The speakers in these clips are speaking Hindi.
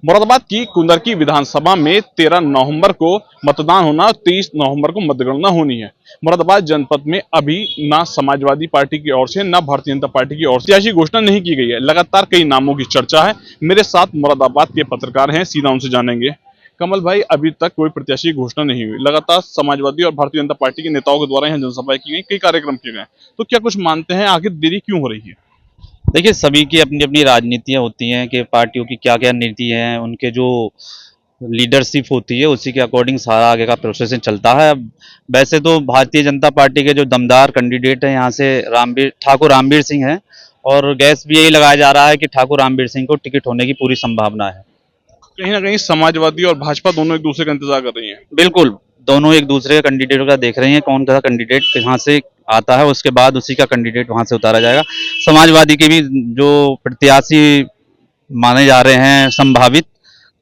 मुरादाबाद की कुंदरकी विधानसभा में 13 नवंबर को मतदान होना और 23 नवंबर को मतगणना होनी है। मुरादाबाद जनपद में अभी ना समाजवादी पार्टी की ओर से ना भारतीय जनता पार्टी की ओर से ऐसी घोषणा नहीं की गई है। लगातार कई नामों की चर्चा है। मेरे साथ मुरादाबाद के पत्रकार हैं, सीधा उनसे जानेंगे। कमल भाई, अभी तक कोई प्रत्याशी की घोषणा नहीं हुई। लगातार समाजवादी और भारतीय जनता पार्टी के नेताओं के द्वारा यहाँ जनसभाएं की गई, कई कार्यक्रम किए गए, तो क्या कुछ मानते हैं आखिर देरी क्यों हो रही है? देखिए, सभी की अपनी अपनी राजनीतियाँ होती हैं कि पार्टियों की क्या क्या नीति हैं, उनके जो लीडरशिप होती है उसी के अकॉर्डिंग सारा आगे का प्रोसेसिंग चलता है। अब वैसे तो भारतीय जनता पार्टी के जो दमदार कैंडिडेट हैं यहाँ से ठाकुर रामवीर सिंह हैं, और गैस भी यही लगाया जा रहा है कि ठाकुर रामवीर सिंह को टिकट होने की पूरी संभावना है। कहीं ना कहीं समाजवादी और भाजपा दोनों एक दूसरे का इंतजार कर रही हैं। बिल्कुल, दोनों एक दूसरे के कैंडिडेट का देख रहे हैं, कौन सा कैंडिडेट कहाँ से आता है, उसके बाद उसी का कैंडिडेट वहां से उतारा जाएगा। समाजवादी के भी जो प्रत्याशी माने जा रहे हैं संभावित,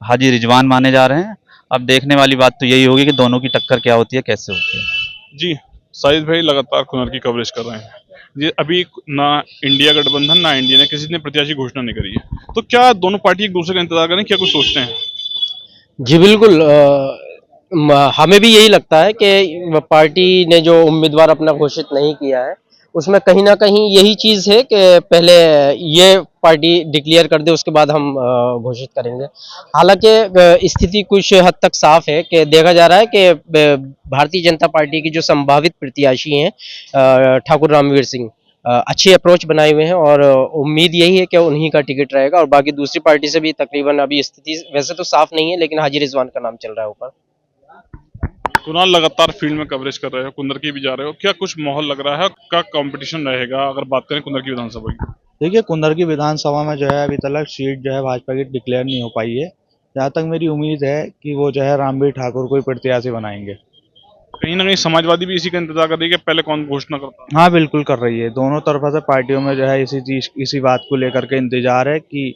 हाजी रिजवान माने जा रहे हैं। अब देखने वाली बात तो यही होगी कि दोनों की टक्कर क्या होती है, कैसे होती है। जी, शाहिद भाई लगातार खुनर की कवरेज कर रहे हैं। ये अभी ना इंडिया गठबंधन ना इंडिया ने किसी ने प्रत्याशी घोषणा नहीं करी है, तो क्या दोनों पार्टी एक दूसरे का इंतजार करें? क्या कुछ सोचते हैं? जी बिल्कुल। हमें भी यही लगता है कि पार्टी ने जो उम्मीदवार अपना घोषित नहीं किया है उसमें कहीं ना कहीं यही चीज़ है कि पहले ये पार्टी डिक्लेयर कर दे, उसके बाद हम घोषित करेंगे। हालांकि स्थिति कुछ हद तक साफ है कि देखा जा रहा है कि भारतीय जनता पार्टी की जो संभावित प्रत्याशी हैं ठाकुर रामवीर सिंह अच्छी अप्रोच बनाए हुए हैं, और उम्मीद यही है कि उन्हीं का टिकट रहेगा। और बाकी दूसरी पार्टी से भी तकरीबन अभी स्थिति वैसे तो साफ नहीं है, लेकिन हाजी रिजवान का नाम चल रहा है ऊपर। कुणाल, लगातार फील्ड में कवरेज कर रहे हो, कुंदर की भी जा रहे हो, क्या कुछ माहौल लग रहा है? क्या कंपटीशन रहेगा अगर बात करें कुंदर की विधानसभा की? देखिए, कुंदर की विधानसभा में जो है अभी तक सीट जो है भाजपा की डिक्लेयर नहीं हो पाई है। जहाँ तक मेरी उम्मीद है कि वो जो है रामवीर ठाकुर को ही प्रत्याशी बनाएंगे। कहीं ना कहीं समाजवादी भी इसी का इंतजार कर रही है कि पहले कौन घोषणा करता है। हाँ, बिल्कुल कर रही है। दोनों तरफा से पार्टियों में जो है इसी बात को लेकर के इंतजार है कि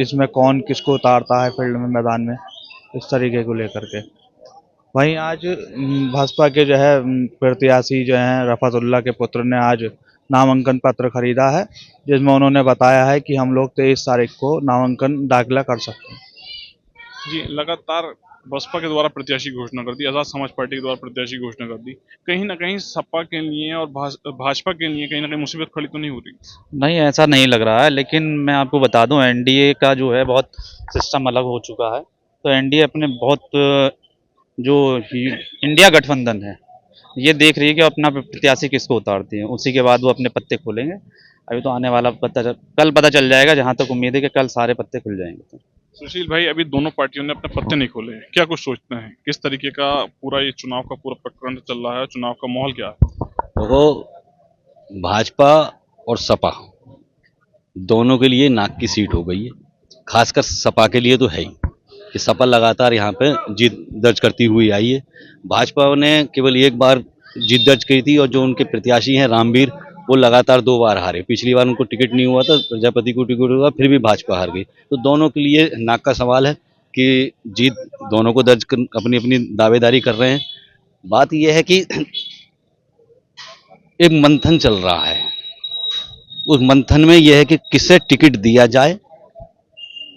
इसमें कौन किसको उतारता है फील्ड में, मैदान में, इस तरीके को लेकर के। वहीं आज भाजपा के जो है प्रत्याशी जो हैं रफातुल्ला के पुत्र ने आज नामांकन पत्र खरीदा है, जिसमें उन्होंने बताया है कि हम लोग 23 तारीख को नामांकन दाखिला कर सकते हैं। जी, लगातार बसपा के द्वारा प्रत्याशी की घोषणा कर दी, आजाद समाज पार्टी के द्वारा प्रत्याशी की घोषणा कर दी। कहीं ना कहीं सपा के लिए और भाजपा के लिए कहीं ना कहीं मुसीबत खड़ी तो नहीं हो रही? नहीं, ऐसा नहीं लग रहा है, लेकिन मैं आपको बता दूं एनडीए का जो है बहुत सिस्टम अलग हो चुका है। तो एनडीए अपने बहुत जो इंडिया गठबंधन है ये देख रही है कि अपना प्रत्याशी किसको उतारती है, उसी के बाद वो अपने पत्ते खोलेंगे। अभी तो आने वाला कल पता चल जाएगा, जहां तक उम्मीद है कि कल सारे पत्ते खुल जाएंगे। सुशील भाई, अभी दोनों पार्टियों ने अपने पत्ते नहीं खोले हैं, क्या कुछ सोचते हैं? किस तरीके का पूरा ये चुनाव का पूरा प्रकरण चल रहा है? चुनाव का माहौल क्या है? देखो, भाजपा और सपा दोनों के लिए नाक की सीट हो गई है। खासकर सपा के लिए तो है ही कि सपा लगातार यहाँ पे जीत दर्ज करती हुई आई है। भाजपा ने केवल एक बार जीत दर्ज की थी, और जो उनके प्रत्याशी हैं रामवीर, वो लगातार 2 बार हारे। पिछली बार उनको टिकट नहीं हुआ था, प्रजापति को टिकट हुआ, फिर भी भाजपा हार गई। तो दोनों के लिए नाक का सवाल है कि जीत दोनों को दर्ज अपनी अपनी दावेदारी कर रहे हैं। बात यह है कि एक मंथन चल रहा है। उस मंथन में यह है कि किसे टिकट दिया जाए।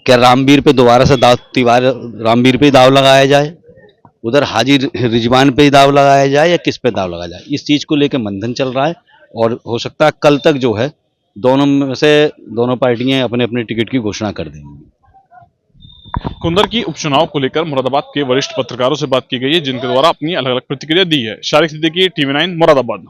क्या रामवीर पे दोबारा से रामवीर पे दाव लगाया जाए, उधर हाजी रिजवान पे ही दाव लगाया जाए, या किस पे दाव लगाया जाए? इस चीज को लेकर मंथन चल रहा है, और हो सकता है कल तक जो है दोनों में से दोनों पार्टियां अपने अपने टिकट की घोषणा कर देंगी। कुंदर की उपचुनाव को लेकर मुरादाबाद के वरिष्ठ पत्रकारों से बात की गई है, जिनके द्वारा अपनी अलग अलग प्रतिक्रिया दी है। शारिक सिद्दीकी, TV9 मुरादाबाद।